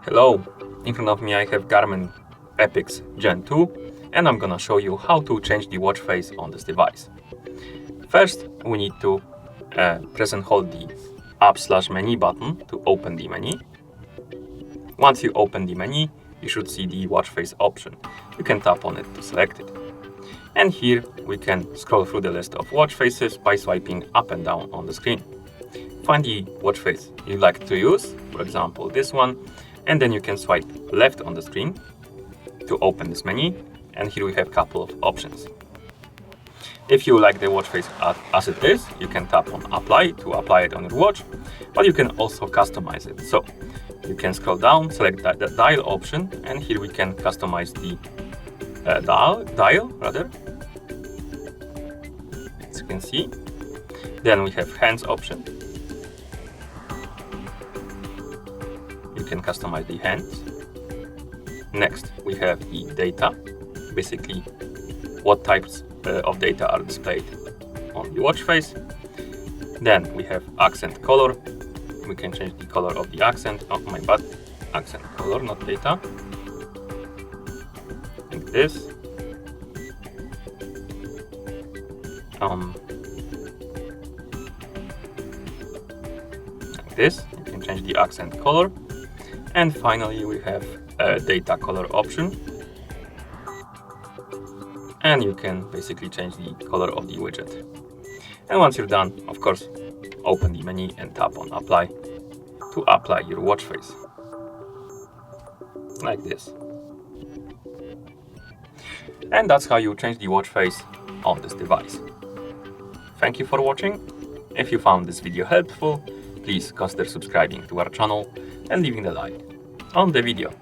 Hello, in front of me I have GARMIN Epix Gen 2 and I'm gonna show you how to change the watch face on this device. First, we need to press and hold the App/Menu button to open the menu. Once you open the menu, you should see the watch face option. You can tap on it to select it. And here we can scroll through the list of watch faces by swiping up and down on the screen. Find the watch face you like to use, for example this one, and then you can swipe left on the screen to open this menu, and here we have a couple of options. If you like the watch face as it is, you can tap on apply to apply it on your watch, but you can also customize it. So you can scroll down, select the dial option, and here we can customize the dial rather, as you can see. Then we have hands option. You can customize the hands. Next, we have the data, basically what types of data are displayed on the watch face. Then we have accent color. We can change the color of the accent. Oh my bad, accent color, not data. Like this. Like this. You can change the accent color. And finally, we have a data color option. And you can basically change the color of the widget. And once you're done, of course, open the menu and tap on apply to apply your watch face. Like this. And that's how you change the watch face on this device. Thank you for watching. If you found this video helpful, please consider subscribing to our channel and leaving a like on the video.